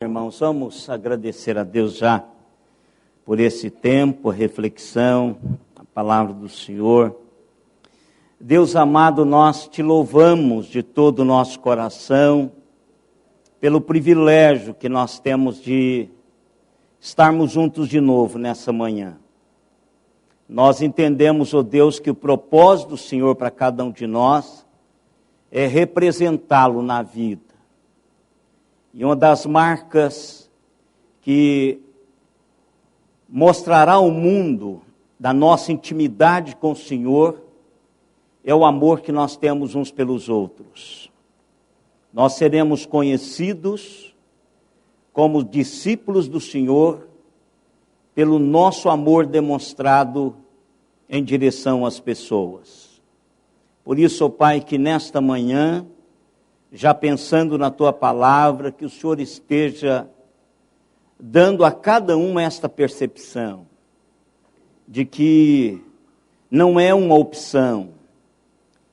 Irmãos, vamos agradecer a Deus já por esse tempo, a reflexão, a palavra do Senhor. Deus amado, nós te louvamos de todo o nosso coração pelo privilégio que nós temos de estarmos juntos de novo nessa manhã. Nós entendemos, ó Deus, que o propósito do Senhor para cada um de nós é representá-lo na vida. E uma das marcas que mostrará ao mundo da nossa intimidade com o Senhor é o amor que nós temos uns pelos outros. Nós seremos conhecidos como discípulos do Senhor pelo nosso amor demonstrado em direção às pessoas. Por isso, ó Pai, que nesta manhã, já pensando na Tua palavra, que o Senhor esteja dando a cada um esta percepção de que não é uma opção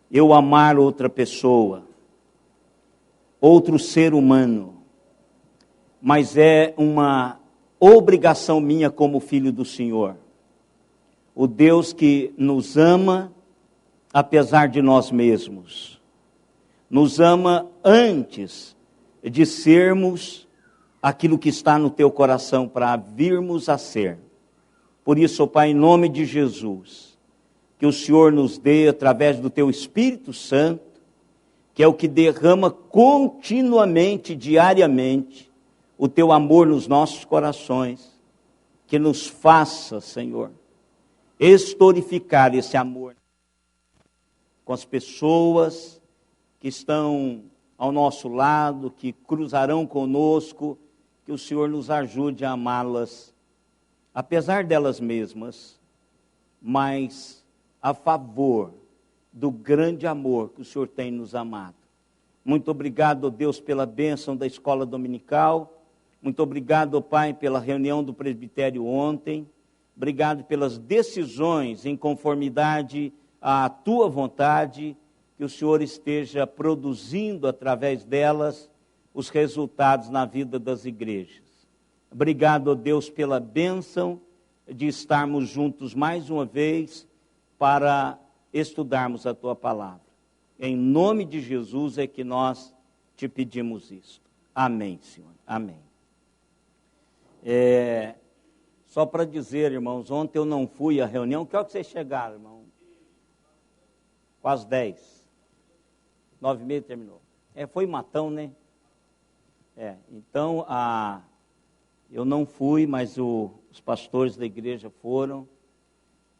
eu amar outra pessoa, outro ser humano, mas é uma obrigação minha como filho do Senhor. O Deus que nos ama apesar de nós mesmos. Nos ama antes de sermos aquilo que está no teu coração para virmos a ser. Por isso, ó Pai, em nome de Jesus, que o Senhor nos dê, através do teu Espírito Santo, que é o que derrama continuamente, diariamente, o teu amor nos nossos corações, que nos faça, Senhor, historificar esse amor com as pessoas que estão ao nosso lado, que cruzarão conosco, que o Senhor nos ajude a amá-las, apesar delas mesmas, mas a favor do grande amor que o Senhor tem nos amado. Muito obrigado, ó Deus, pela bênção da escola dominical. Muito obrigado, ó Pai, pela reunião do presbitério ontem. Obrigado pelas decisões em conformidade à Tua vontade, que o Senhor esteja produzindo através delas os resultados na vida das igrejas. Obrigado, ó Deus, pela bênção de estarmos juntos mais uma vez para estudarmos a Tua palavra. Em nome de Jesus é que nós te pedimos isso. Amém, Senhor. Amém. Só para dizer, irmãos, ontem eu não fui à reunião. Que hora que vocês chegaram, irmão? Quase 10. 9h30 terminou. Foi matão, né? Então, eu não fui, mas os pastores da igreja foram,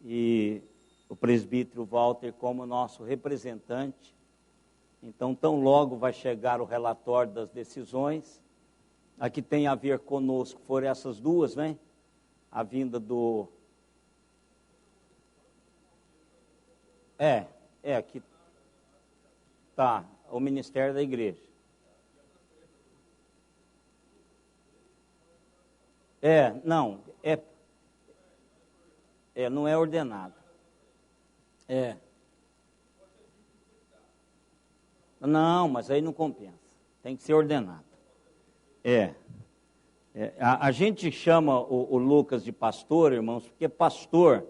e o presbítero Walter como nosso representante. Então, tão logo vai chegar o relatório das decisões, a que tem a ver conosco, foram essas duas, né? A vinda do... aqui... Tá, o ministério da igreja. Não é ordenado. Não, mas aí não compensa. Tem que ser ordenado. A gente chama o Lucas de pastor, irmãos, porque pastor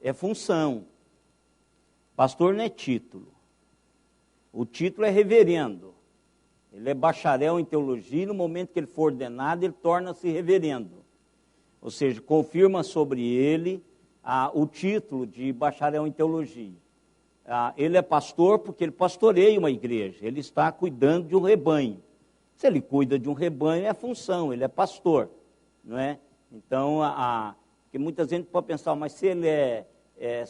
é função. Pastor não é título. O título é reverendo. Ele é bacharel em teologia e no momento que ele for ordenado, ele torna-se reverendo. Ou seja, confirma sobre ele o título de bacharel em teologia. Ele é pastor porque ele pastoreia uma igreja. Ele está cuidando de um rebanho. Se ele cuida de um rebanho, é função, ele é pastor. Não é? Então, porque muita gente pode pensar, mas se ele é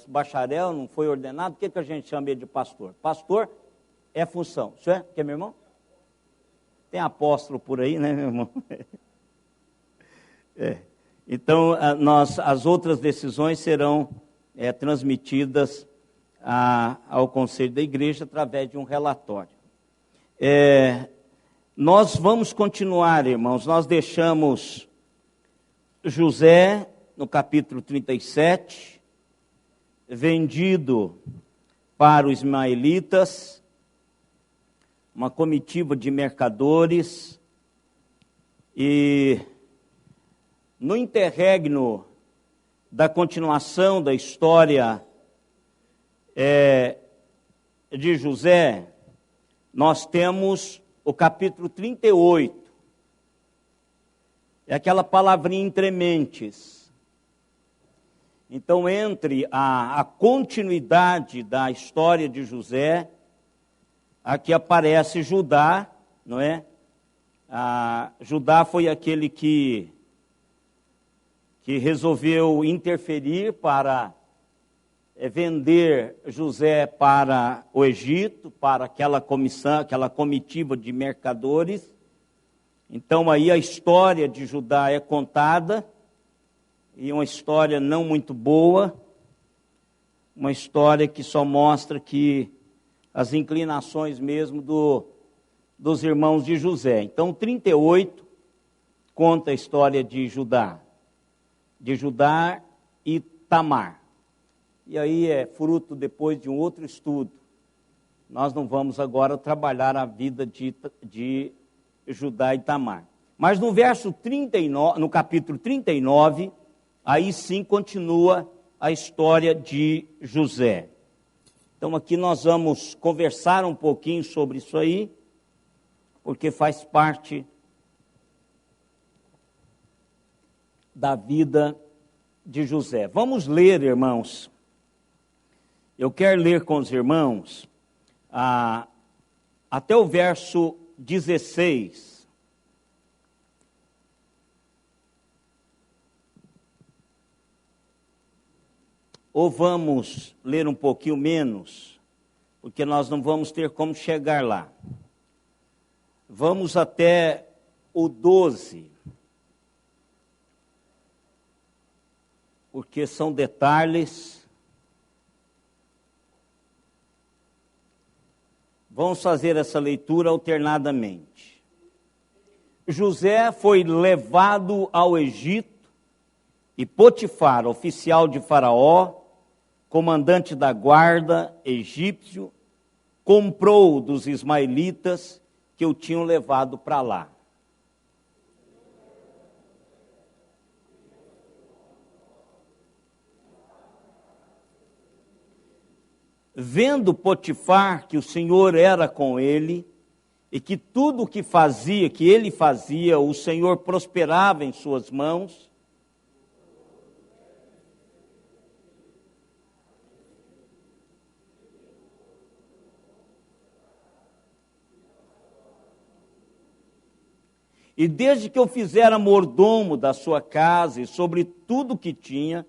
bacharel, não foi ordenado, por que a gente chama ele de pastor? Pastor é função. Isso é? Quer, meu irmão? Tem apóstolo por aí, né, meu irmão? Então, as outras decisões serão transmitidas ao conselho da igreja através de um relatório. Nós vamos continuar, irmãos. Nós deixamos José no capítulo 37, vendido para os ismaelitas, uma comitiva de mercadores E no interregno da continuação da história de José, nós temos o capítulo 38. É aquela palavrinha entre mentes. Então, entre a continuidade da história de José, aqui aparece Judá, não é? Judá foi aquele que resolveu interferir para vender José para o Egito, para aquela comissão, aquela comitiva de mercadores. Então aí a história de Judá é contada, e uma história não muito boa, uma história que só mostra que as inclinações mesmo dos irmãos de José. Então 38 conta a história de Judá e Tamar. E aí é fruto depois de um outro estudo. Nós não vamos agora trabalhar a vida de Judá e Tamar. Mas no verso 39, no capítulo 39, aí sim continua a história de José. Então aqui nós vamos conversar um pouquinho sobre isso aí, porque faz parte da vida de José. Vamos ler, irmãos. Eu quero ler com os irmãos até o verso 16. Ou vamos ler um pouquinho menos, porque nós não vamos ter como chegar lá. Vamos até o 12, porque são detalhes. Vamos fazer essa leitura alternadamente. José foi levado ao Egito e Potifar, oficial de Faraó, comandante da guarda egípcio, comprou dos ismaelitas que o tinham levado para lá. Vendo Potifar que o Senhor era com ele, e que tudo o que ele fazia, o Senhor prosperava em suas mãos, e desde que eu fizera mordomo da sua casa e sobre tudo que tinha,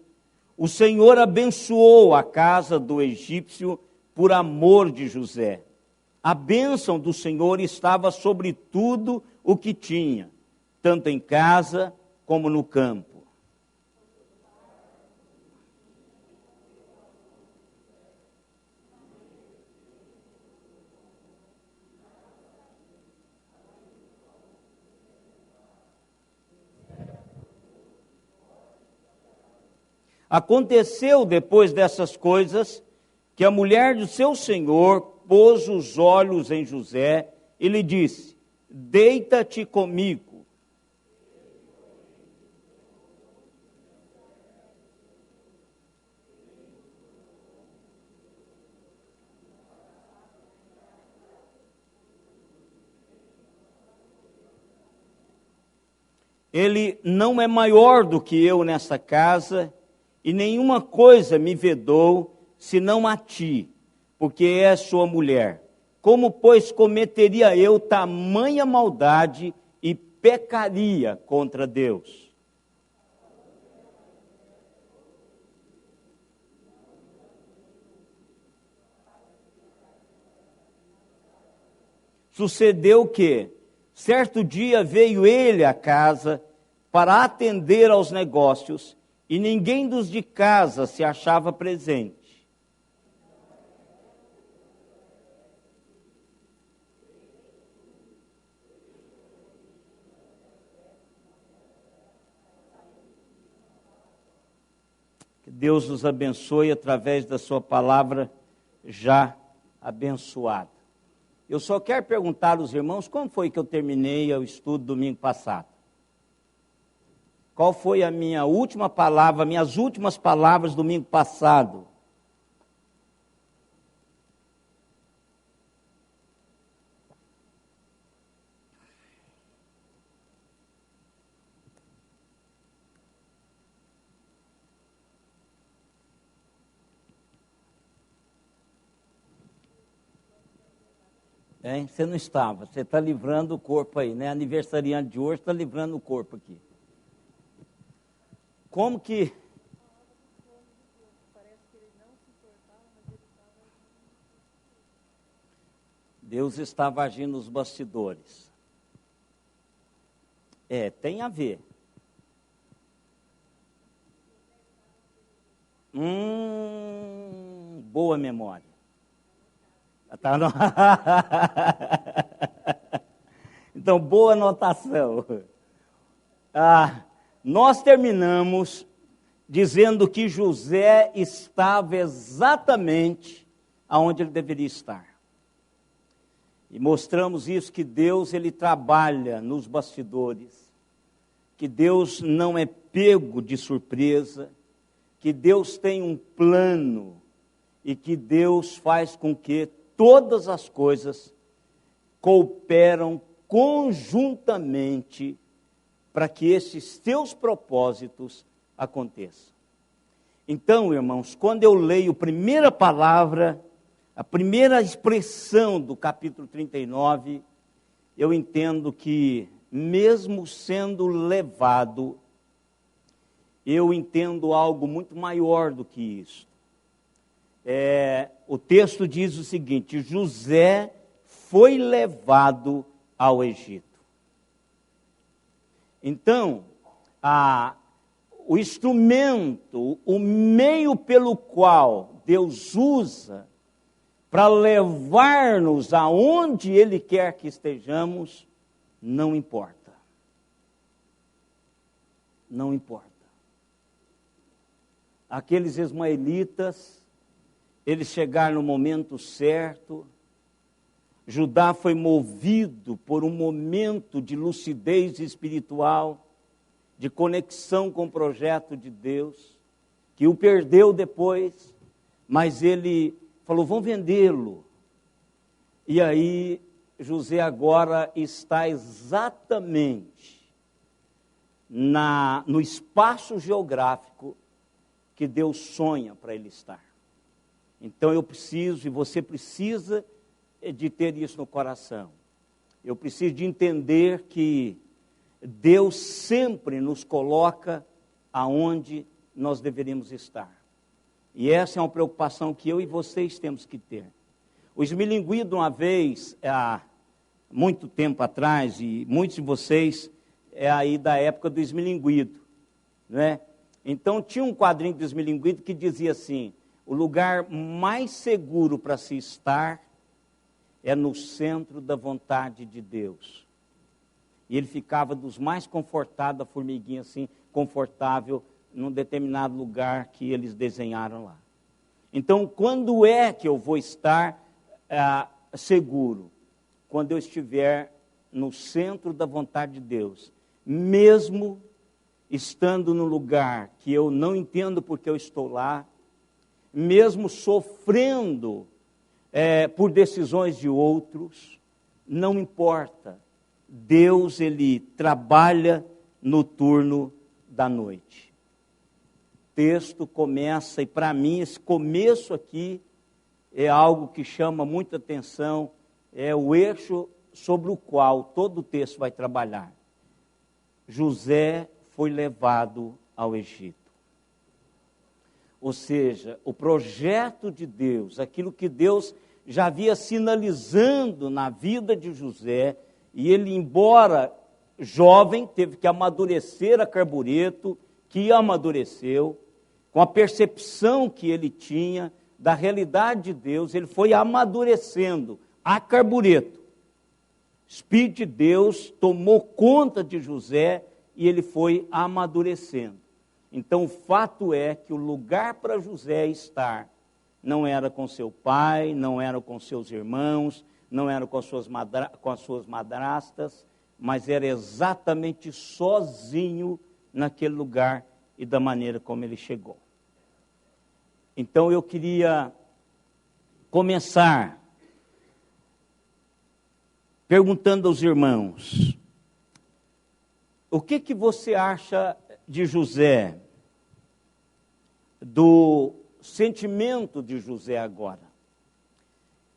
o Senhor abençoou a casa do egípcio por amor de José. A bênção do Senhor estava sobre tudo o que tinha, tanto em casa como no campo. Aconteceu depois dessas coisas que a mulher do seu senhor pôs os olhos em José e lhe disse: deita-te comigo. Ele não é maior do que eu nessa casa, e nenhuma coisa me vedou, senão a ti, porque és sua mulher. Como, pois, cometeria eu tamanha maldade e pecaria contra Deus? Sucedeu que, certo dia, veio ele à casa para atender aos negócios, e ninguém dos de casa se achava presente. Que Deus nos abençoe através da sua palavra já abençoada. Eu só quero perguntar aos irmãos como foi que eu terminei o estudo domingo passado. qual foi a minha última palavra, minhas últimas palavras domingo passado. Você não estava, você está livrando o corpo aí, né? Aniversariante de hoje está livrando o corpo aqui. Como que... Deus estava agindo nos bastidores. Tem a ver. Boa memória. Tá no... Então, boa anotação. Nós terminamos dizendo que José estava exatamente aonde ele deveria estar. E mostramos isso, que Deus ele trabalha nos bastidores, que Deus não é pego de surpresa, que Deus tem um plano e que Deus faz com que todas as coisas cooperam conjuntamente para que esses teus propósitos aconteçam. Então, irmãos, quando eu leio a primeira palavra, a primeira expressão do capítulo 39, eu entendo que, mesmo sendo levado, eu entendo algo muito maior do que isso. O texto diz o seguinte: José foi levado ao Egito. Então, o instrumento, o meio pelo qual Deus usa para levar-nos aonde Ele quer que estejamos, não importa. Não importa. Aqueles ismaelitas, eles chegaram no momento certo. Judá foi movido por um momento de lucidez espiritual, de conexão com o projeto de Deus, que o perdeu depois, mas ele falou, vamos vendê-lo. E aí, José agora está exatamente no espaço geográfico que Deus sonha para ele estar. Então eu preciso, e você precisa, de ter isso no coração. Eu preciso de entender que Deus sempre nos coloca aonde nós deveríamos estar. E essa é uma preocupação que eu e vocês temos que ter. O Esmilinguido, uma vez, há muito tempo atrás, e muitos de vocês aí da época do Esmilinguido, né? Então tinha um quadrinho do Esmilinguido que dizia assim: o lugar mais seguro para se estar é no centro da vontade de Deus. E ele ficava dos mais confortados, a formiguinha assim, confortável, num determinado lugar que eles desenharam lá. Então, quando é que eu vou estar seguro? Quando eu estiver no centro da vontade de Deus, mesmo estando no lugar que eu não entendo porque eu estou lá, mesmo sofrendo por decisões de outros, não importa. Deus, ele trabalha no turno da noite. O texto começa, e para mim esse começo aqui é algo que chama muita atenção, é o eixo sobre o qual todo o texto vai trabalhar. José foi levado ao Egito. Ou seja, o projeto de Deus, aquilo que Deus já havia sinalizando na vida de José, e ele, embora jovem, teve que amadurecer a carbureto, que amadureceu, com a percepção que ele tinha da realidade de Deus, ele foi amadurecendo a carbureto. O Espírito de Deus tomou conta de José e ele foi amadurecendo. Então, o fato é que o lugar para José estar não era com seu pai, não era com seus irmãos, não era com as suas madrastas, mas era exatamente sozinho naquele lugar e da maneira como ele chegou. Então eu queria começar perguntando aos irmãos: o que você acha de José, do sentimento de José agora?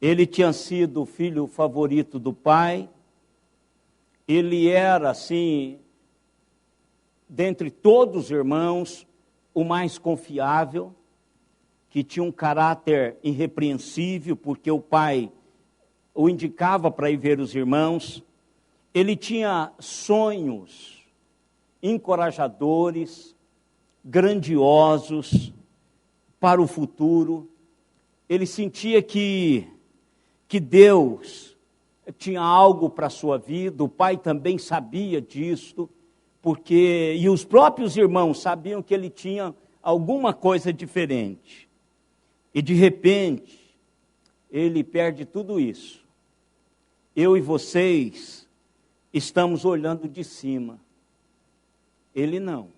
Ele tinha sido o filho favorito do pai, ele era, assim, dentre todos os irmãos, o mais confiável, que tinha um caráter irrepreensível, porque o pai o indicava para ir ver os irmãos. Ele tinha sonhos encorajadores, grandiosos para o futuro. Ele sentia que Deus tinha algo para a sua vida, o pai também sabia disso, e os próprios irmãos sabiam que ele tinha alguma coisa diferente. E de repente, ele perde tudo isso. Eu e vocês estamos olhando de cima. Ele não.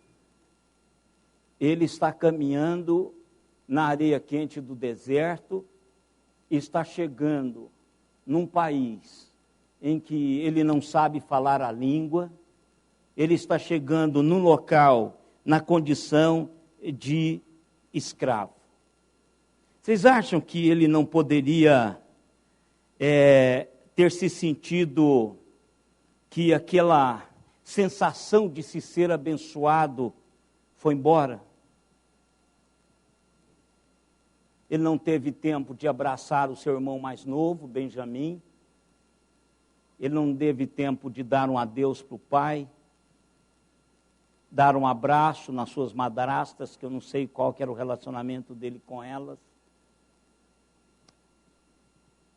Ele está caminhando na areia quente do deserto, está chegando num país em que ele não sabe falar a língua, ele está chegando num local na condição de escravo. Vocês acham que ele não poderia ter se sentido que aquela sensação de se ser abençoado foi embora? Ele não teve tempo de abraçar o seu irmão mais novo, Benjamim. Ele não teve tempo de dar um adeus para o pai, dar um abraço nas suas madrastas, que eu não sei qual que era o relacionamento dele com elas.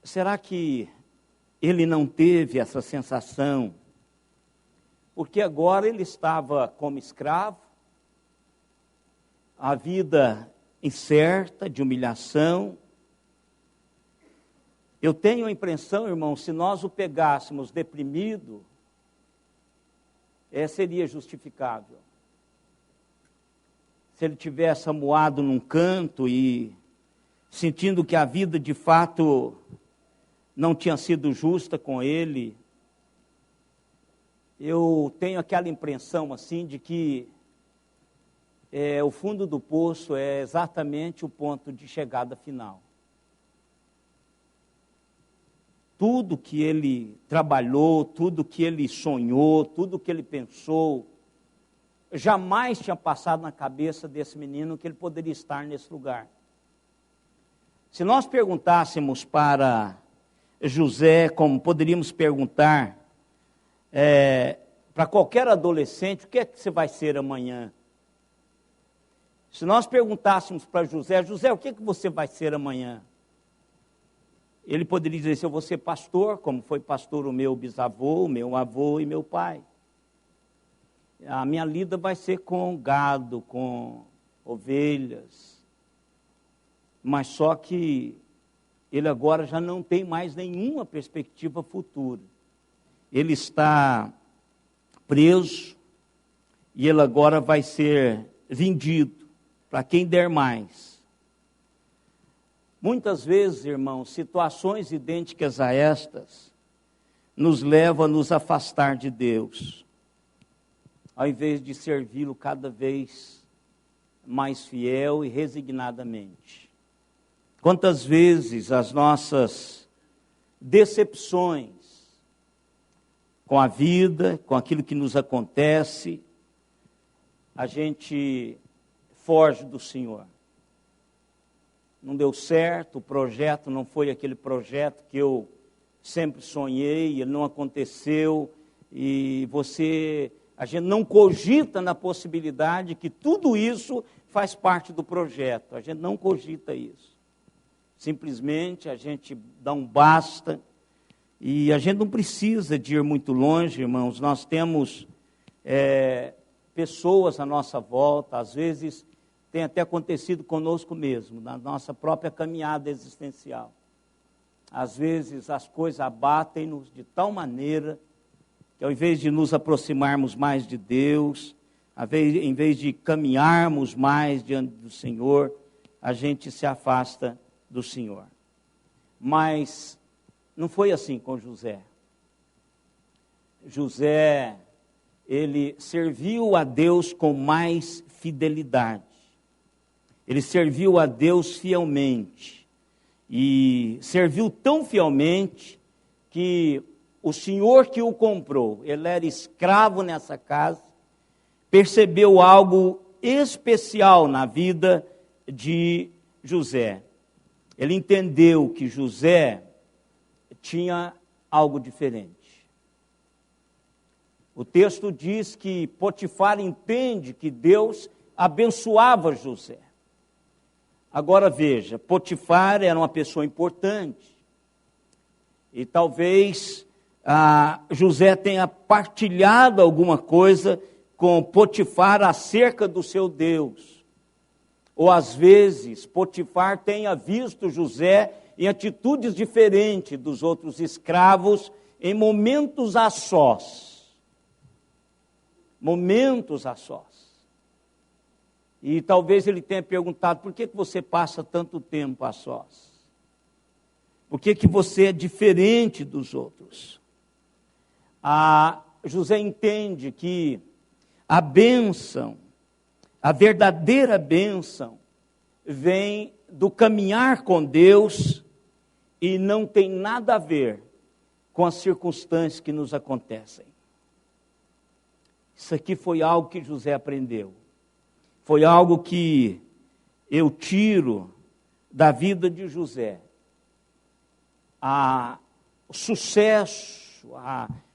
Será que ele não teve essa sensação? Porque agora ele estava como escravo, a vida incerta, de humilhação. Eu tenho a impressão, irmão, se nós o pegássemos deprimido, seria justificável. Se ele tivesse amuado num canto e sentindo que a vida de fato não tinha sido justa com ele, eu tenho aquela impressão assim de que o fundo do poço é exatamente o ponto de chegada final. Tudo que ele trabalhou, tudo que ele sonhou, tudo que ele pensou, jamais tinha passado na cabeça desse menino que ele poderia estar nesse lugar. Se nós perguntássemos para José, como poderíamos perguntar para qualquer adolescente, o que é que você vai ser amanhã? Se nós perguntássemos para José, o que é que você vai ser amanhã? Ele poderia dizer, se eu vou ser pastor, como foi pastor o meu bisavô, o meu avô e meu pai. A minha lida vai ser com gado, com ovelhas. Mas só que ele agora já não tem mais nenhuma perspectiva futura. Ele está preso e ele agora vai ser vendido para quem der mais. Muitas vezes, irmãos, situações idênticas a estas nos levam a nos afastar de Deus, ao invés de servi-lo cada vez mais fiel e resignadamente. Quantas vezes as nossas decepções com a vida, com aquilo que nos acontece, a gente foge do Senhor. Não deu certo, o projeto não foi aquele projeto que eu sempre sonhei, ele não aconteceu, e a gente não cogita na possibilidade que tudo isso faz parte do projeto, a gente não cogita isso. Simplesmente a gente dá um basta, e a gente não precisa de ir muito longe, irmãos. Nós temos pessoas à nossa volta, às vezes tem até acontecido conosco mesmo, na nossa própria caminhada existencial. Às vezes as coisas abatem-nos de tal maneira que ao invés de nos aproximarmos mais de Deus, Em vez de caminharmos mais diante do Senhor, a gente se afasta do Senhor. Mas não foi assim com José. José, ele serviu a Deus com mais fidelidade. Ele serviu a Deus fielmente. E serviu tão fielmente que o senhor que o comprou, ele era escravo nessa casa, percebeu algo especial na vida de José. Ele entendeu que José tinha algo diferente. O texto diz que Potifar entende que Deus abençoava José. Agora veja, Potifar era uma pessoa importante. E talvez José tenha partilhado alguma coisa com Potifar acerca do seu Deus. Ou às vezes Potifar tenha visto José em atitudes diferentes dos outros escravos em momentos a sós. Momentos a sós. E talvez ele tenha perguntado, por que você passa tanto tempo a sós? Por que você é diferente dos outros? José entende que a bênção, a verdadeira bênção, vem do caminhar com Deus e não tem nada a ver com as circunstâncias que nos acontecem. Isso aqui foi algo que José aprendeu. Foi algo que eu tiro da vida de José. O sucesso,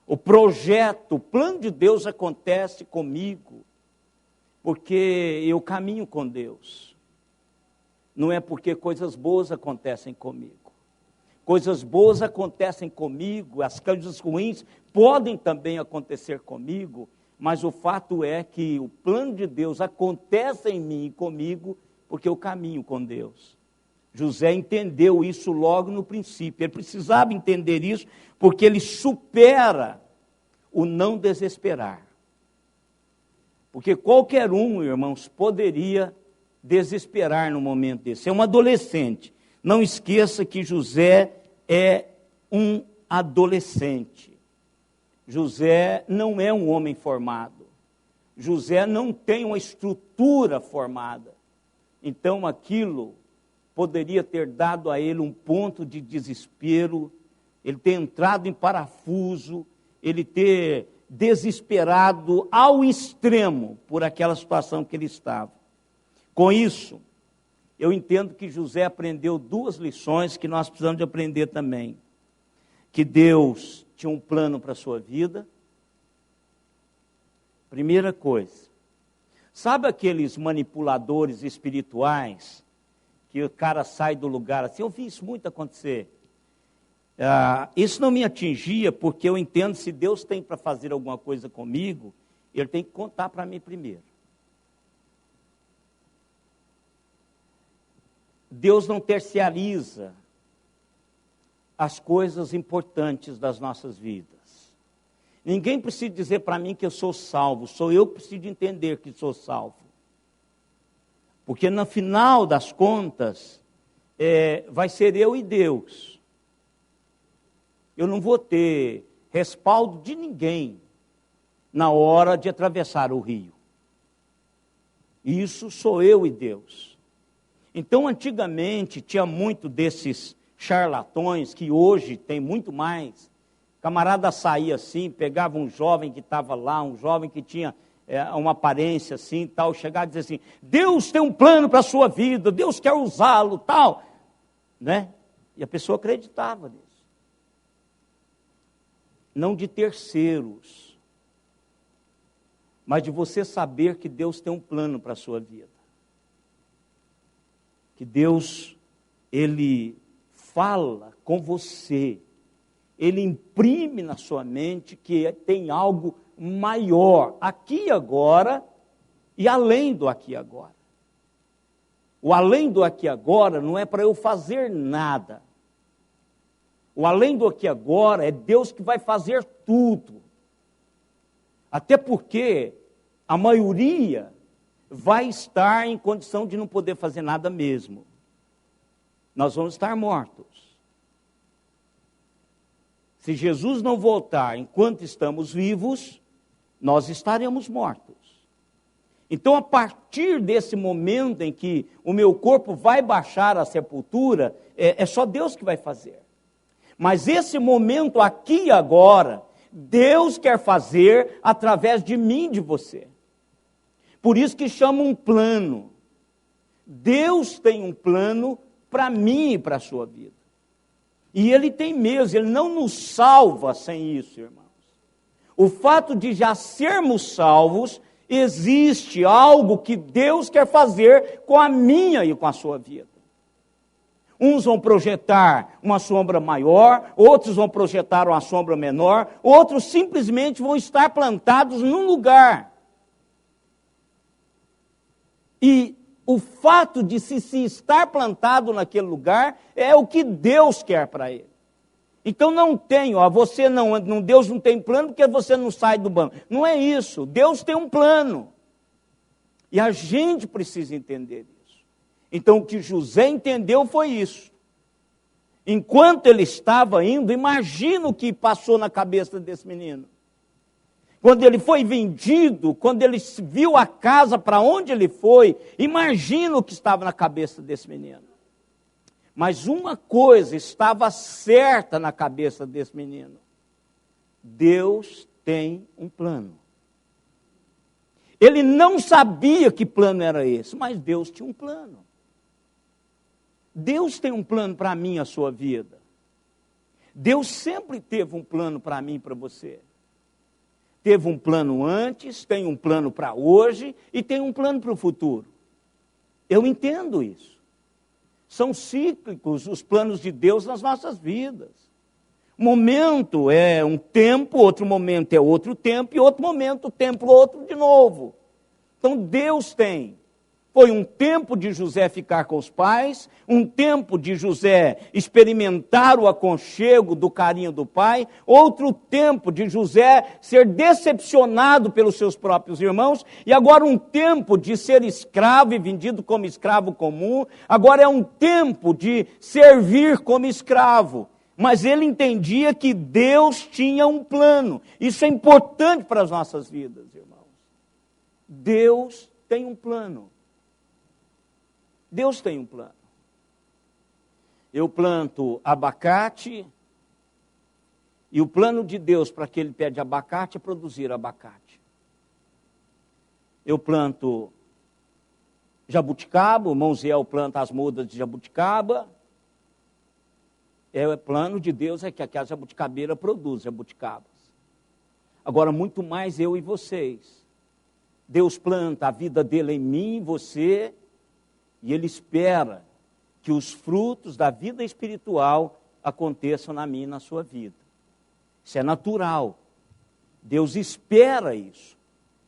o projeto, o plano de Deus acontece comigo, porque eu caminho com Deus. Não é porque coisas boas acontecem comigo. Coisas boas acontecem comigo, as coisas ruins podem também acontecer comigo, mas o fato é que o plano de Deus acontece em mim e comigo, porque eu caminho com Deus. José entendeu isso logo no princípio. Ele precisava entender isso, porque ele supera o não desesperar. Porque qualquer um, irmãos, poderia desesperar no momento desse. É um adolescente. Não esqueça que José é um adolescente. José não é um homem formado. José não tem uma estrutura formada. Então aquilo poderia ter dado a ele um ponto de desespero, ele ter entrado em parafuso, ele ter desesperado ao extremo por aquela situação que ele estava. Com isso, eu entendo que José aprendeu duas lições que nós precisamos de aprender também. Que Deus tinha um plano para a sua vida. Primeira coisa, sabe aqueles manipuladores espirituais, que o cara sai do lugar assim? Eu vi isso muito acontecer. Isso não me atingia, porque eu entendo, se Deus tem para fazer alguma coisa comigo, Ele tem que contar para mim primeiro. Deus não terciariza as coisas importantes das nossas vidas. Ninguém precisa dizer para mim que eu sou salvo, sou eu que preciso entender que sou salvo. Porque no final das contas, vai ser eu e Deus. Eu não vou ter respaldo de ninguém na hora de atravessar o rio. Isso sou eu e Deus. Então, antigamente, tinha muito desses charlatões, que hoje tem muito mais. Camarada saía assim, pegava um jovem que estava lá, um jovem que tinha uma aparência assim, tal, chegava e dizia assim, Deus tem um plano para a sua vida, Deus quer usá-lo, tal, né? E a pessoa acreditava nisso. Não de terceiros, mas de você saber que Deus tem um plano para a sua vida. Que Deus, Ele fala com você, Ele imprime na sua mente que tem algo maior, aqui e agora, e além do aqui e agora. O além do aqui e agora não é para eu fazer nada. O além do aqui e agora é Deus que vai fazer tudo. Até porque a maioria vai estar em condição de não poder fazer nada mesmo. Nós vamos estar mortos. Se Jesus não voltar enquanto estamos vivos, nós estaremos mortos. Então, a partir desse momento em que o meu corpo vai baixar à sepultura, é só Deus que vai fazer. Mas esse momento aqui e agora, Deus quer fazer através de mim e de você. Por isso que chama um plano. Deus tem um plano para mim e para a sua vida. E Ele tem mesmo, Ele não nos salva sem isso, irmãos. O fato de já sermos salvos, existe algo que Deus quer fazer com a minha e com a sua vida. Uns vão projetar uma sombra maior, outros vão projetar uma sombra menor, outros simplesmente vão estar plantados num lugar. E o fato de se estar plantado naquele lugar é o que Deus quer para ele. Então não tem, Deus não tem plano porque você não sai do banco. Não é isso, Deus tem um plano. E a gente precisa entender isso. Então o que José entendeu foi isso. Enquanto ele estava indo, imagina o que passou na cabeça desse menino. Quando ele foi vendido, quando ele viu a casa para onde ele foi, imagina o que estava na cabeça desse menino. Mas uma coisa estava certa na cabeça desse menino. Deus tem um plano. Ele não sabia que plano era esse, mas Deus tinha um plano. Deus tem um plano para mim e a sua vida. Deus sempre teve um plano para mim e para você. Teve um plano antes, tem um plano para hoje e tem um plano para o futuro. Eu entendo isso. São cíclicos os planos de Deus nas nossas vidas. Um momento é um tempo, outro momento é outro tempo, e outro momento, outro de novo. Então Deus tem. Foi um tempo de José ficar com os pais, um tempo de José experimentar o aconchego do carinho do pai, outro tempo de José ser decepcionado pelos seus próprios irmãos, e agora um tempo de ser escravo e vendido como escravo comum, agora é um tempo de servir como escravo. Mas ele entendia que Deus tinha um plano. Isso é importante para as nossas vidas, irmãos. Deus tem um plano. Deus tem um plano. Eu planto abacate, e o plano de Deus para aquele pé de abacate é produzir abacate. Eu planto jabuticaba, o irmão Ziel planta as mudas de jabuticaba. O plano de Deus é que aquela jabuticabeira produza jabuticabas. Agora, muito mais eu e vocês. Deus planta a vida dele em mim e você, e Ele espera que os frutos da vida espiritual aconteçam na minha e na sua vida. Isso é natural. Deus espera isso.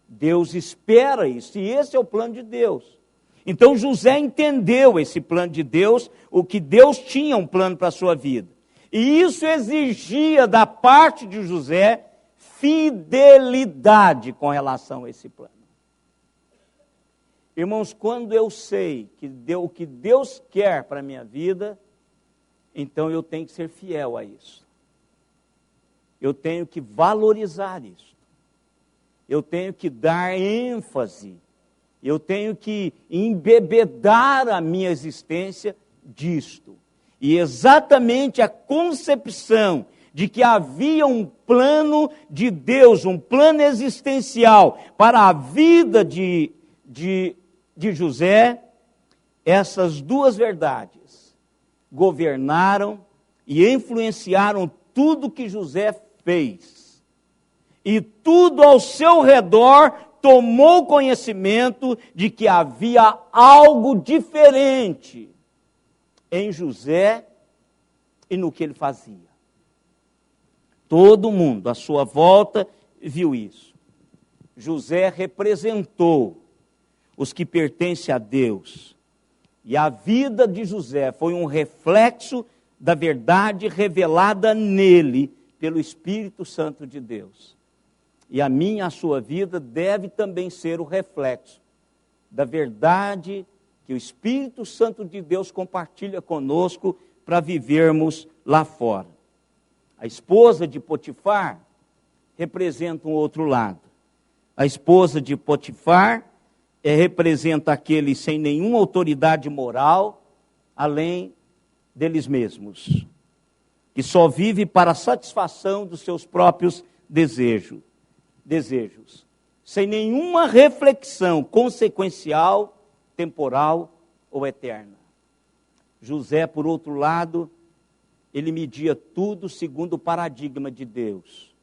Deus espera isso. E esse é o plano de Deus. Então José entendeu esse plano de Deus, o que Deus tinha um plano para a sua vida. E isso exigia da parte de José fidelidade com relação a esse plano. Irmãos, quando eu sei o que Deus quer para a minha vida, então eu tenho que ser fiel a isso. Eu tenho que valorizar isso. Eu tenho que dar ênfase. Eu tenho que embebedar a minha existência disto. E exatamente a concepção de que havia um plano de Deus, um plano existencial para a vida de José, essas duas verdades governaram e influenciaram tudo que José fez. E tudo ao seu redor tomou conhecimento de que havia algo diferente em José e no que ele fazia. Todo mundo à sua volta viu isso. José representou os que pertencem a Deus. E a vida de José foi um reflexo da verdade revelada nele pelo Espírito Santo de Deus. E a minha, a sua vida deve também ser o reflexo da verdade que o Espírito Santo de Deus compartilha conosco para vivermos lá fora. A esposa de Potifar representa um outro lado. A esposa de Potifar representa aquele sem nenhuma autoridade moral, além deles mesmos, que só vive para a satisfação dos seus próprios desejos, sem nenhuma reflexão consequencial, temporal ou eterna. José, por outro lado, ele media tudo segundo o paradigma de Deus.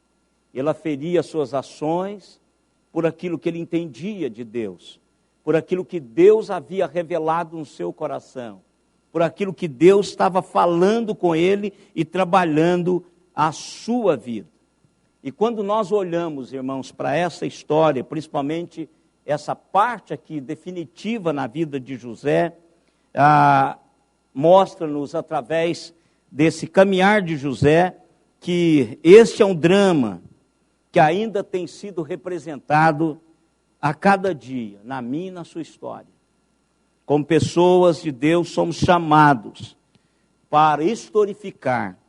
Ele aferia suas ações por aquilo que ele entendia de Deus, por aquilo que Deus havia revelado no seu coração, por aquilo que Deus estava falando com ele e trabalhando a sua vida. E quando nós olhamos, irmãos, para essa história, principalmente essa parte aqui definitiva na vida de José, mostra-nos através desse caminhar de José que este é um drama que ainda tem sido representado a cada dia, na minha e na sua história. Como pessoas de Deus, somos chamados para historificar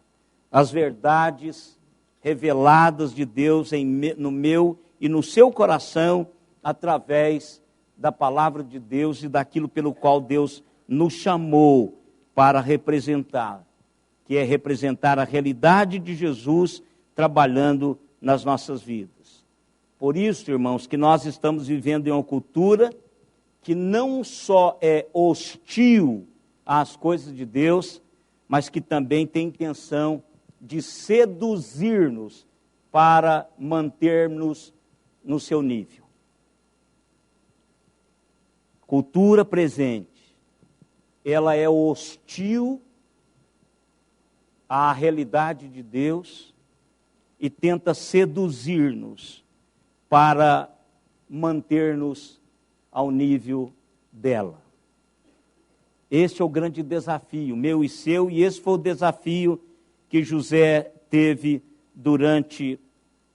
as verdades reveladas de Deus no meu e no seu coração, através da palavra de Deus e daquilo pelo qual Deus nos chamou para representar, que é representar a realidade de Jesus trabalhando nas nossas vidas. Por isso, irmãos, que nós estamos vivendo em uma cultura que não só é hostil às coisas de Deus, mas que também tem intenção de seduzir-nos para manter-nos no seu nível. Cultura presente, ela é hostil à realidade de Deus e tenta seduzir-nos para manter-nos ao nível dela. Este é o grande desafio, meu e seu, e esse foi o desafio que José teve durante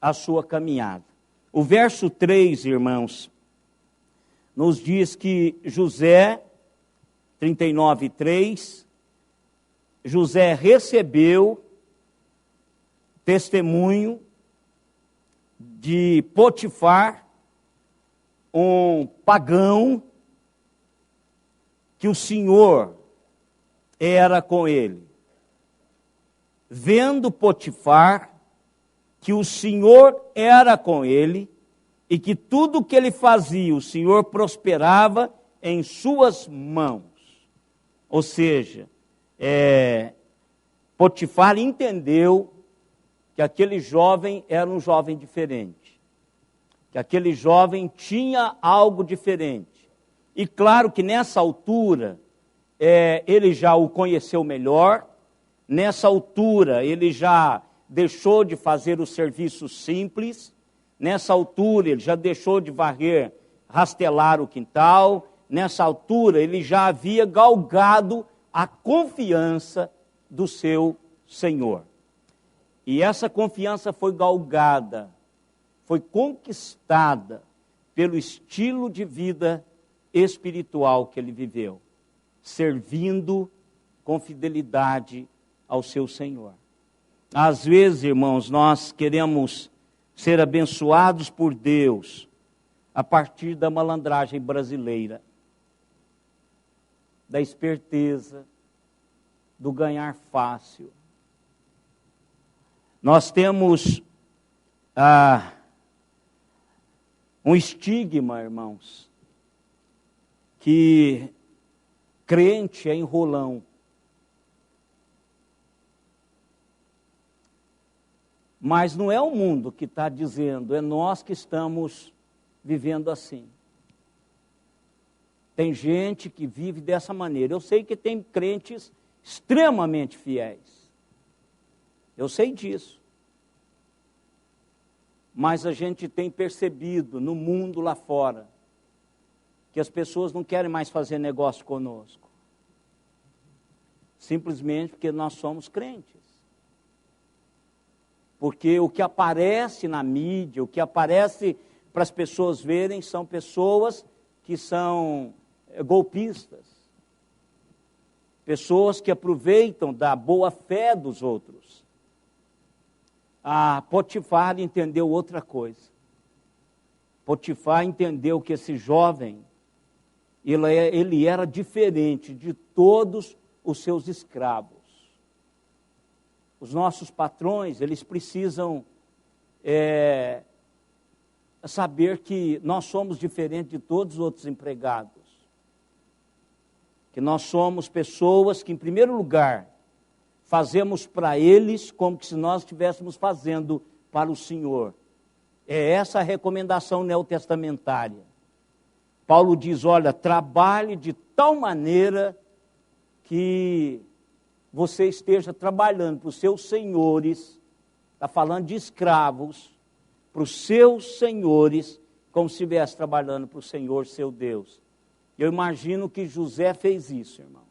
a sua caminhada. O verso 3, irmãos, nos diz que José, 39:3, José recebeu testemunho de Potifar, um pagão, que o Senhor era com ele. Vendo Potifar que o Senhor era com ele e que tudo o que ele fazia, o Senhor prosperava em suas mãos. Ou seja, Potifar entendeu que aquele jovem era um jovem diferente, que aquele jovem tinha algo diferente. E claro que nessa altura, ele já o conheceu melhor, nessa altura ele já deixou de fazer o serviço simples, nessa altura ele já deixou de varrer, rastelar o quintal, nessa altura ele já havia galgado a confiança do seu Senhor. E essa confiança foi galgada, foi conquistada pelo estilo de vida espiritual que ele viveu, servindo com fidelidade ao seu Senhor. Às vezes, irmãos, nós queremos ser abençoados por Deus a partir da malandragem brasileira, da esperteza, do ganhar fácil. Nós temos um estigma, irmãos, que crente é enrolão. Mas não é o mundo que está dizendo, é nós que estamos vivendo assim. Tem gente que vive dessa maneira. Eu sei que tem crentes extremamente fiéis. Eu sei disso. Mas a gente tem percebido no mundo lá fora que as pessoas não querem mais fazer negócio conosco. Simplesmente porque nós somos crentes. Porque o que aparece na mídia, o que aparece para as pessoas verem, são pessoas que são golpistas. Pessoas que aproveitam da boa fé dos outros. A Potifar entendeu outra coisa. Potifar entendeu que esse jovem, ele era diferente de todos os seus escravos. Os nossos patrões, eles precisam saber que nós somos diferentes de todos os outros empregados. Que nós somos pessoas que, em primeiro lugar, fazemos para eles como se nós estivéssemos fazendo para o Senhor. É essa a recomendação neotestamentária. Paulo diz, olha, trabalhe de tal maneira que você esteja trabalhando para os seus senhores, está falando de escravos, para os seus senhores, como se estivesse trabalhando para o Senhor, seu Deus. Eu imagino que José fez isso, irmãos.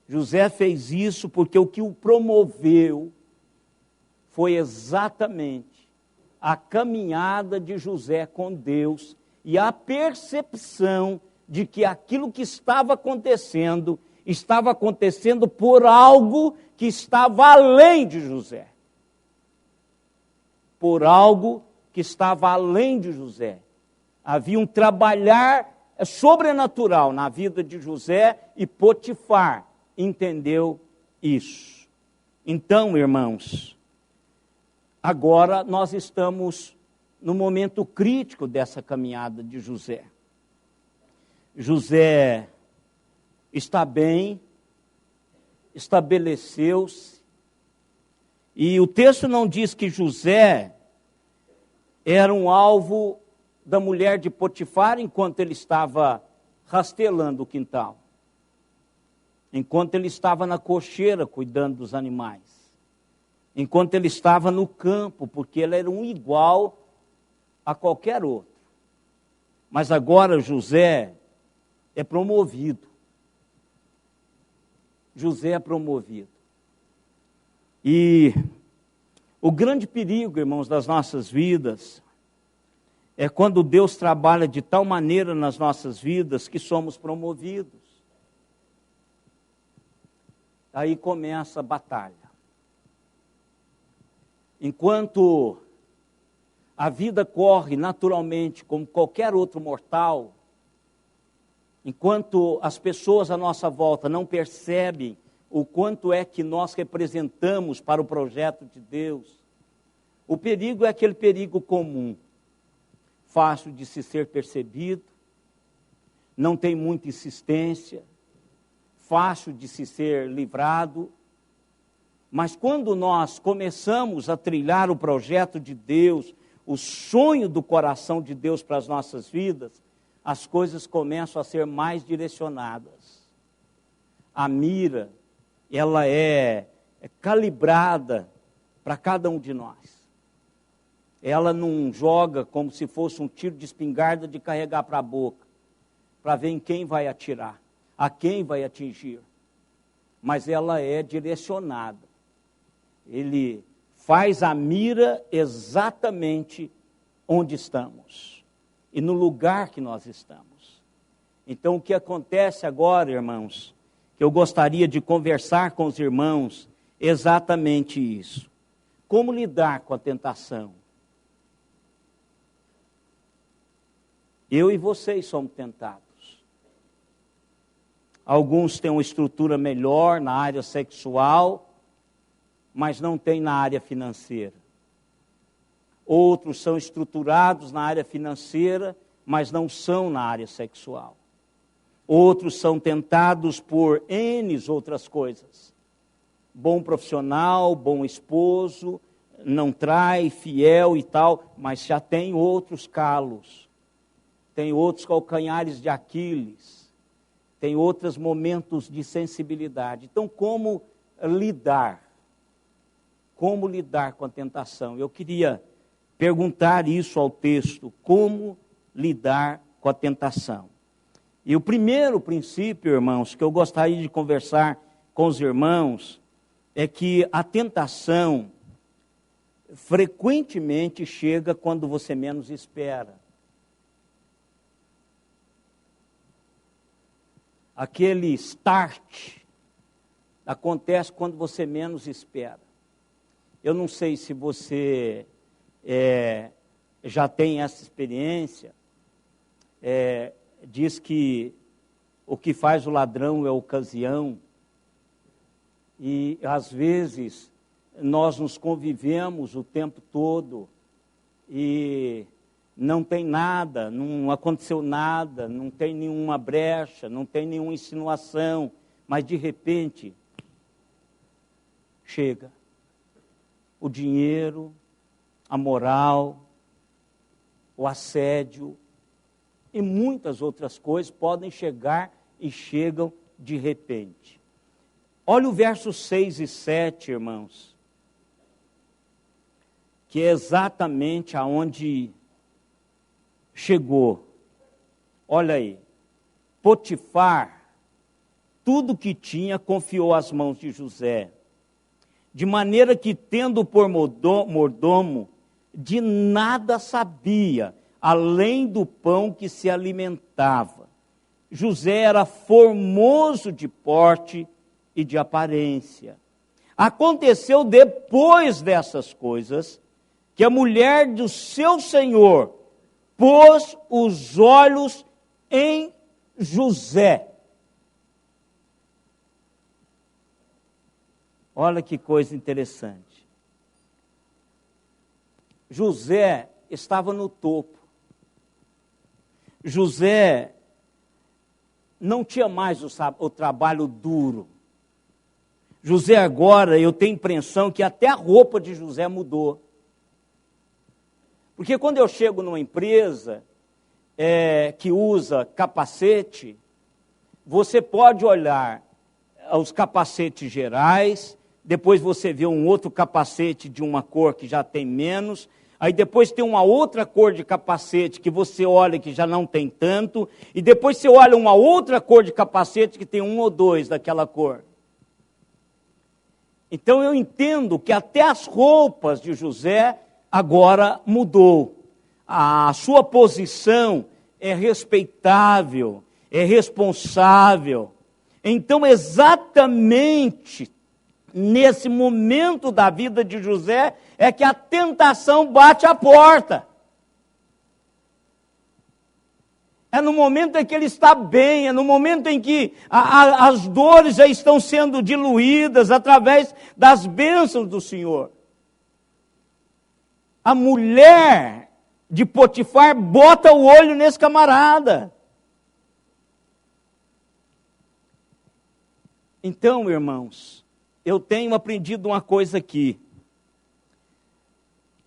José fez isso porque o que o promoveu foi exatamente a caminhada de José com Deus e a percepção de que aquilo que estava acontecendo por algo que estava além de José. Por algo que estava além de José. Havia um trabalhar sobrenatural na vida de José e Potifar entendeu isso. Então, irmãos, agora nós estamos no momento crítico dessa caminhada de José. José está bem, estabeleceu-se, e o texto não diz que José era um alvo da mulher de Potifar enquanto ele estava rastelando o quintal, enquanto ele estava na cocheira cuidando dos animais, enquanto ele estava no campo, porque ele era um igual a qualquer outro. Mas agora José é promovido. José é promovido. E o grande perigo, irmãos, das nossas vidas é quando Deus trabalha de tal maneira nas nossas vidas que somos promovidos. Aí começa a batalha. Enquanto a vida corre naturalmente como qualquer outro mortal, enquanto as pessoas à nossa volta não percebem o quanto é que nós representamos para o projeto de Deus, o perigo é aquele perigo comum, fácil de se ser percebido, não tem muita insistência, fácil de se ser livrado. Mas quando nós começamos a trilhar o projeto de Deus, o sonho do coração de Deus para as nossas vidas, as coisas começam a ser mais direcionadas. A mira, ela é calibrada para cada um de nós. Ela não joga como se fosse um tiro de espingarda de carregar para a boca, para ver em quem vai atirar, a quem vai atingir. Mas ela é direcionada. Ele faz a mira exatamente onde estamos e no lugar que nós estamos. Então, o que acontece agora, irmãos, que eu gostaria de conversar com os irmãos, exatamente isso. Como lidar com a tentação? Eu e vocês somos tentados. Alguns têm uma estrutura melhor na área sexual, mas não têm na área financeira. Outros são estruturados na área financeira, mas não são na área sexual. Outros são tentados por N outras coisas. Bom profissional, bom esposo, não trai, fiel e tal, mas já tem outros calos. Tem outros calcanhares de Aquiles. Tem outros momentos de sensibilidade. Então, como lidar? Como lidar com a tentação? Eu queria perguntar isso ao texto. Como lidar com a tentação? E o primeiro princípio, irmãos, que eu gostaria de conversar com os irmãos, é que a tentação frequentemente chega quando você menos espera. Aquele start acontece quando você menos espera. Eu não sei se você já tem essa experiência. Diz que o que faz o ladrão é a ocasião. E às vezes nós nos convivemos o tempo todo e não tem nada, não aconteceu nada, não tem nenhuma brecha, não tem nenhuma insinuação, mas de repente chega o dinheiro, a moral, o assédio e muitas outras coisas podem chegar e chegam de repente. Olha o verso 6 e 7, irmãos, que é exatamente aonde chegou. Olha aí, Potifar, tudo que tinha confiou às mãos de José, de maneira que, tendo por mordomo, de nada sabia, além do pão que se alimentava. José era formoso de porte e de aparência. Aconteceu depois dessas coisas, que a mulher do seu senhor pôs os olhos em José. Olha que coisa interessante. José estava no topo. José não tinha mais o trabalho duro. José agora, eu tenho a impressão que até a roupa de José mudou. Porque quando eu chego numa empresa que usa capacete, você pode olhar os capacetes gerais, depois você vê um outro capacete de uma cor que já tem menos, aí depois tem uma outra cor de capacete que você olha que já não tem tanto, e depois você olha uma outra cor de capacete que tem um ou dois daquela cor. Então eu entendo que até as roupas de José agora mudou. A sua posição é respeitável, é responsável. Então, exatamente nesse momento da vida de José, é que a tentação bate à porta. É no momento em que ele está bem, é no momento em que as dores já estão sendo diluídas através das bênçãos do Senhor. A mulher de Potifar bota o olho nesse camarada. Então, irmãos, eu tenho aprendido uma coisa aqui.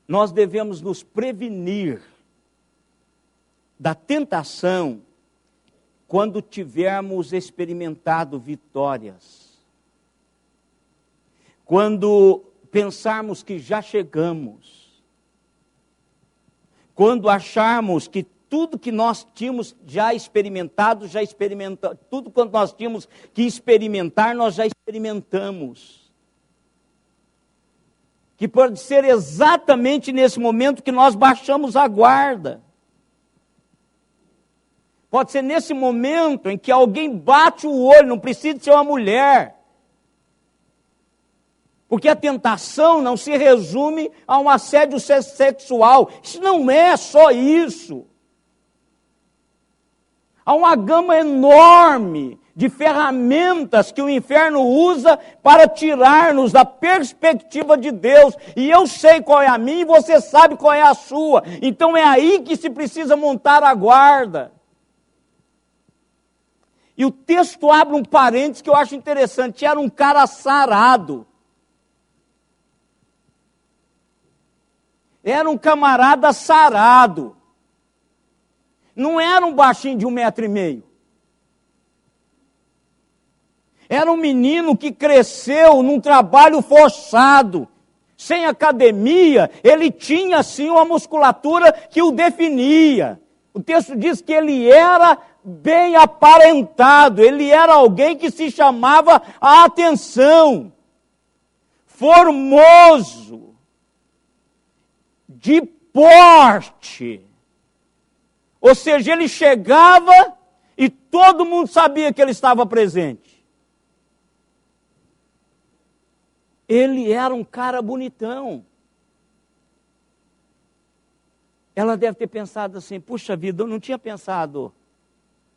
Nós devemos nos prevenir da tentação quando tivermos experimentado vitórias. Quando pensarmos que já chegamos. Quando acharmos que tudo que nós tínhamos já experimentado, tudo quanto nós tínhamos que experimentar, nós já experimentamos. Que pode ser exatamente nesse momento que nós baixamos a guarda. Pode ser nesse momento em que alguém bate o olho, não precisa ser uma mulher. Porque a tentação não se resume a um assédio sexual. Isso não é só isso. Há uma gama enorme de ferramentas que o inferno usa para tirar-nos da perspectiva de Deus. E eu sei qual é a minha e você sabe qual é a sua. Então é aí que se precisa montar a guarda. E o texto abre um parênteses que eu acho interessante. Era um cara sarado. Era um camarada sarado. Não era um baixinho de 1,5 metro. Era um menino que cresceu num trabalho forçado. Sem academia, ele tinha sim uma musculatura que o definia. O texto diz que ele era bem aparentado. Ele era alguém que se chamava a atenção. Formoso. de porte. Ou seja, ele chegava e todo mundo sabia que ele estava presente. Ele era um cara bonitão. Ela deve ter pensado assim, puxa vida, eu não tinha pensado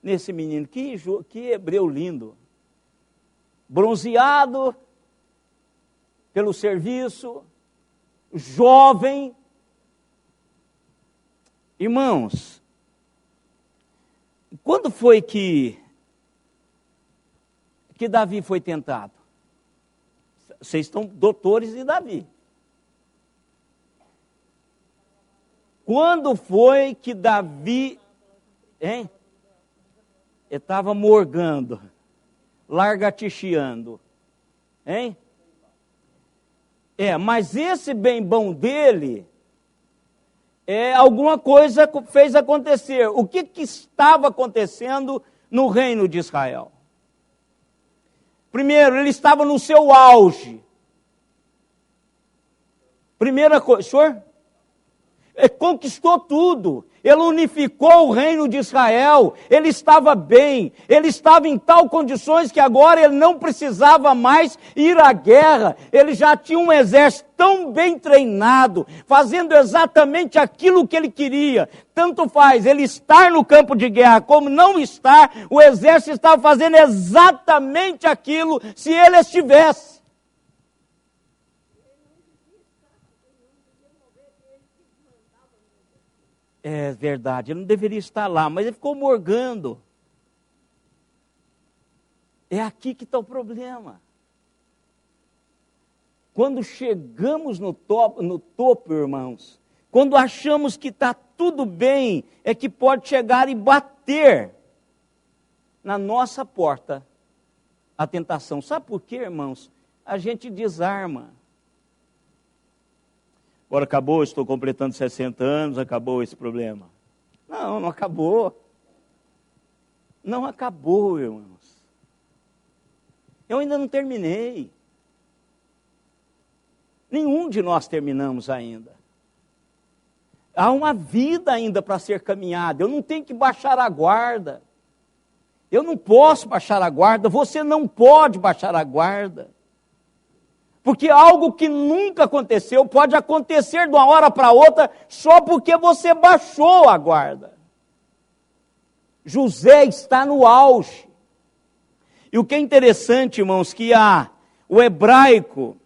nesse menino, que hebreu lindo. Bronzeado pelo serviço, jovem. Irmãos, quando foi que Davi foi tentado? Vocês estão doutores de Davi. Quando foi que Davi, Ele estava morgando, largaticheando, mas esse bem bom dele, alguma coisa fez acontecer. O que estava acontecendo no reino de Israel? Primeiro, ele estava no seu auge. Primeira coisa, senhor? Ele conquistou tudo. Ele unificou o reino de Israel. Ele estava bem. Ele estava em tal condições que agora ele não precisava mais ir à guerra. Ele já tinha um exército tão bem treinado, fazendo exatamente aquilo que ele queria. Tanto faz ele estar no campo de guerra como não estar, o exército estava fazendo exatamente aquilo se ele estivesse. É verdade, ele não deveria estar lá, mas ele ficou morgando. É aqui que está o problema. Quando chegamos no topo, irmãos, quando achamos que está tudo bem, é que pode chegar e bater na nossa porta a tentação. Sabe por quê, irmãos? A gente desarma. Agora acabou, estou completando 60 anos, acabou esse problema. Não acabou. Não acabou, irmãos. Eu ainda não terminei. Nenhum de nós terminamos ainda. Há uma vida ainda para ser caminhada. Eu não tenho que baixar a guarda. Eu não posso baixar a guarda. Você não pode baixar a guarda. Porque algo que nunca aconteceu pode acontecer de uma hora para outra só porque você baixou a guarda. José está no auge. E o que é interessante, irmãos, que o hebraico,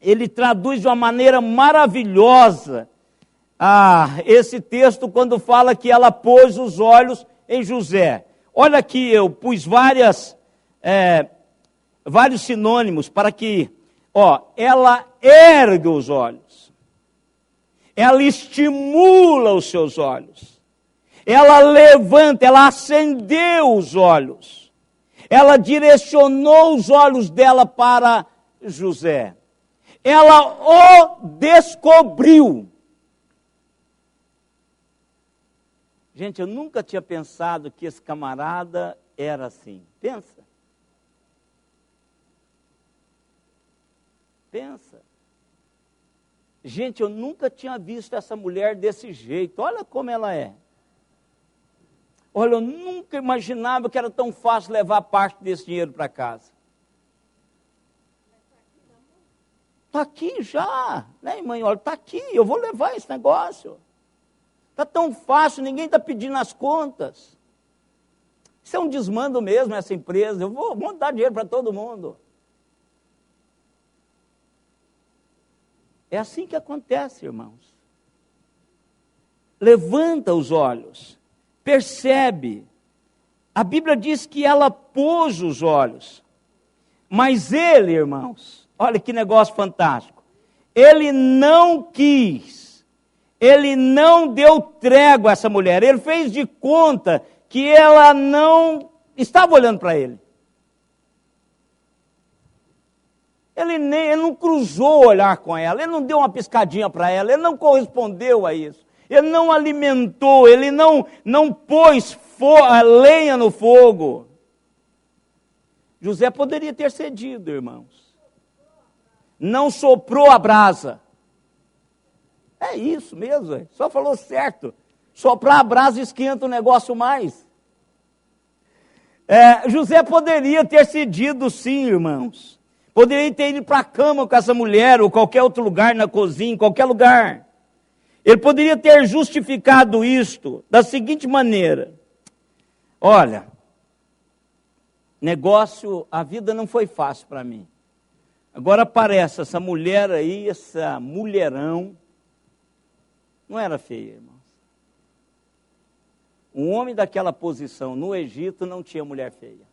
ele traduz de uma maneira maravilhosa esse texto quando fala que ela pôs os olhos em José. Olha aqui, eu pus vários sinônimos para que... ela ergue os olhos, ela estimula os seus olhos, ela levanta, ela acendeu os olhos, ela direcionou os olhos dela para José, ela o descobriu. Gente, eu nunca tinha pensado que esse camarada era assim. Pensa. Gente, eu nunca tinha visto essa mulher desse jeito. Olha como ela é. Olha, eu nunca imaginava que era tão fácil levar parte desse dinheiro para casa. Está aqui já, né, mãe? Olha, está aqui, eu vou levar esse negócio. Está tão fácil, ninguém está pedindo as contas. Isso é um desmando mesmo, essa empresa. Eu vou dar dinheiro para todo mundo. É assim que acontece, irmãos. Levanta os olhos, percebe. A Bíblia diz que ela pôs os olhos. Mas ele, irmãos, olha que negócio fantástico. Ele não quis, ele não deu trégua a essa mulher. Ele fez de conta que ela não estava olhando para ele. Ele não cruzou o olhar com ela, ele não deu uma piscadinha para ela, ele não correspondeu a isso, ele não alimentou, ele não pôs a lenha no fogo. José poderia ter cedido, irmãos. Não soprou a brasa. É isso mesmo, só falou certo. Soprar a brasa esquenta o negócio mais. José poderia ter cedido sim, irmãos. Poderia ter ido para a cama com essa mulher, ou qualquer outro lugar, na cozinha, em qualquer lugar. Ele poderia ter justificado isto da seguinte maneira: olha, a vida não foi fácil para mim. Agora aparece essa mulher aí, essa mulherão, não era feia, irmãos. Um homem daquela posição no Egito não tinha mulher feia.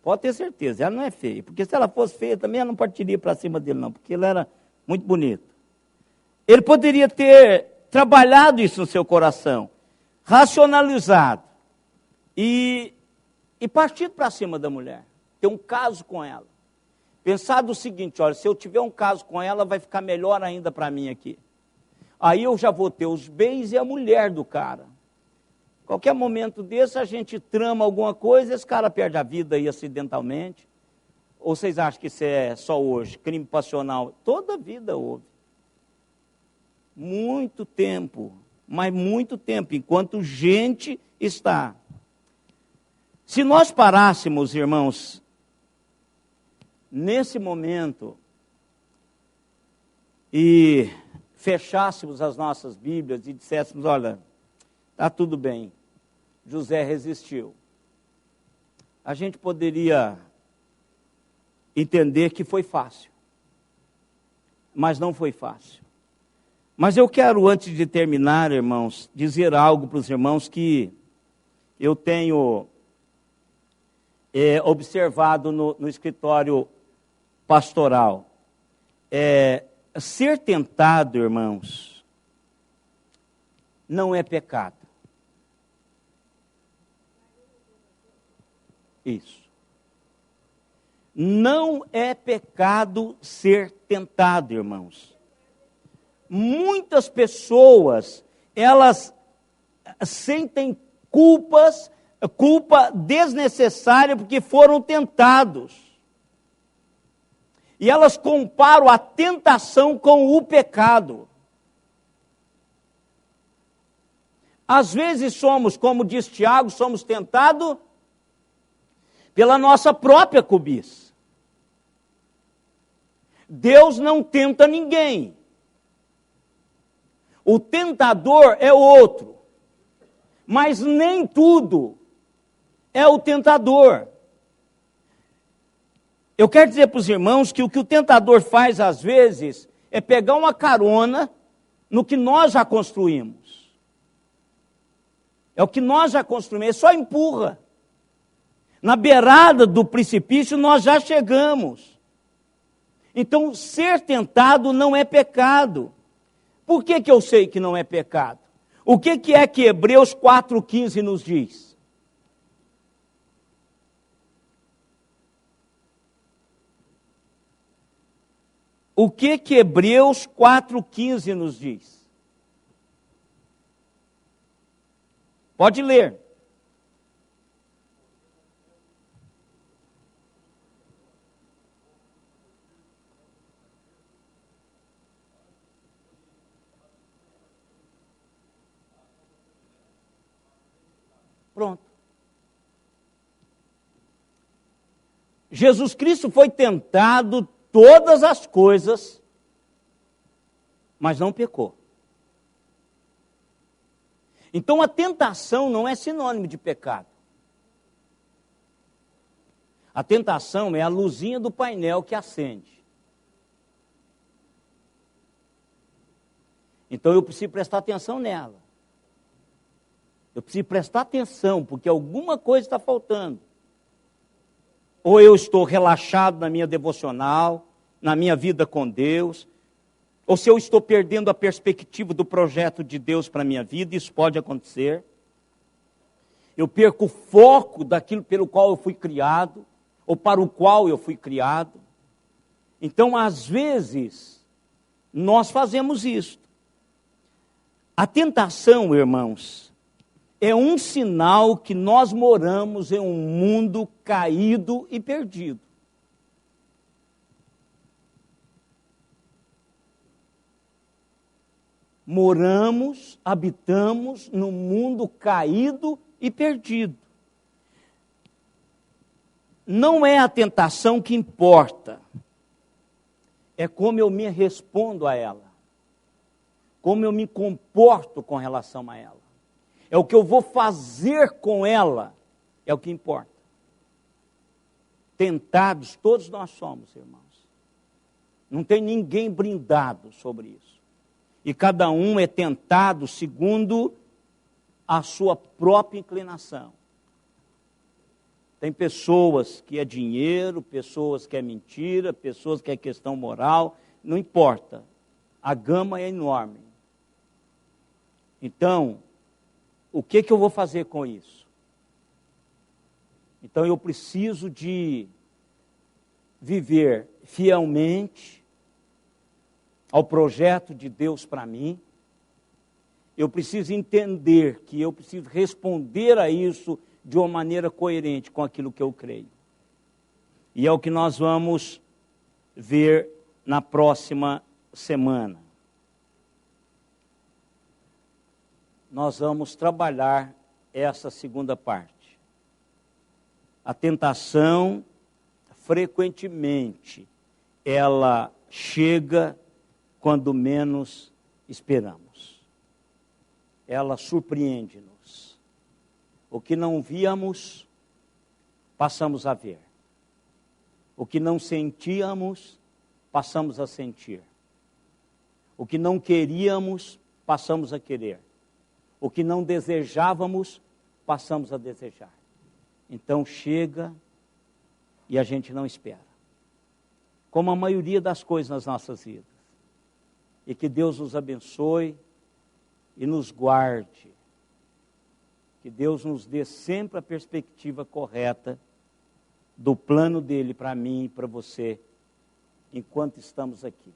Pode ter certeza, ela não é feia, porque se ela fosse feia também ela não partiria para cima dele não, porque ela era muito bonita. Ele poderia ter trabalhado isso no seu coração, racionalizado e partido para cima da mulher, ter um caso com ela. Pensado o seguinte, olha, se eu tiver um caso com ela, vai ficar melhor ainda para mim aqui. Aí eu já vou ter os bens e a mulher do cara. Qualquer momento desse, a gente trama alguma coisa, esse cara perde a vida aí acidentalmente. Ou vocês acham que isso é só hoje? Crime passional? Toda a vida houve. Muito tempo, mas muito tempo, enquanto gente está. Se nós parássemos, irmãos, nesse momento, e fechássemos as nossas Bíblias e disséssemos, olha, está tudo bem, José resistiu. A gente poderia entender que foi fácil, mas não foi fácil. Mas eu quero, antes de terminar, irmãos, dizer algo para os irmãos que eu tenho observado no escritório pastoral. Ser tentado, irmãos, não é pecado. Isso. Não é pecado ser tentado, irmãos. Muitas pessoas, elas sentem culpa desnecessária porque foram tentados. E elas comparam a tentação com o pecado. Às vezes somos, como diz Tiago, somos tentados pela nossa própria cobiça. Deus não tenta ninguém. O tentador é outro. Mas nem tudo é o tentador. Eu quero dizer para os irmãos que o tentador faz, às vezes, é pegar uma carona no que nós já construímos. É o que nós já construímos, ele só empurra. Na beirada do precipício nós já chegamos. Então, ser tentado não é pecado. Por que eu sei que não é pecado? O que é que Hebreus 4,15 nos diz? O que Hebreus 4,15 nos diz? Pode ler. Pronto. Jesus Cristo foi tentado todas as coisas, mas não pecou. Então a tentação não é sinônimo de pecado. A tentação é a luzinha do painel que acende. Então eu preciso prestar atenção nela. Eu preciso prestar atenção, porque alguma coisa está faltando. Ou eu estou relaxado na minha devocional, na minha vida com Deus, ou se eu estou perdendo a perspectiva do projeto de Deus para a minha vida, isso pode acontecer. Eu perco o foco daquilo pelo qual eu fui criado, ou para o qual eu fui criado. Então, às vezes, nós fazemos isso. A tentação, irmãos, é um sinal que nós moramos em um mundo caído e perdido. moramos, habitamos num mundo caído e perdido. Não é a tentação que importa, é como eu me respondo a ela, como eu me comporto com relação a ela. É o que eu vou fazer com ela, é o que importa. Tentados, todos nós somos, irmãos. Não tem ninguém brindado sobre isso. E cada um é tentado segundo a sua própria inclinação. Tem pessoas que é dinheiro, pessoas que é mentira, pessoas que é questão moral, não importa. A gama é enorme. Então, o que eu vou fazer com isso? Então eu preciso de viver fielmente ao projeto de Deus para mim. Eu preciso entender que eu preciso responder a isso de uma maneira coerente com aquilo que eu creio. E é o que nós vamos ver na próxima semana. Nós vamos trabalhar essa segunda parte. A tentação, frequentemente, ela chega quando menos esperamos. Ela surpreende-nos. O que não víamos, passamos a ver. O que não sentíamos, passamos a sentir. O que não queríamos, passamos a querer. O que não desejávamos, passamos a desejar. Então chega e a gente não espera. Como a maioria das coisas nas nossas vidas. E que Deus nos abençoe e nos guarde. Que Deus nos dê sempre a perspectiva correta do plano dele para mim e para você, enquanto estamos aqui.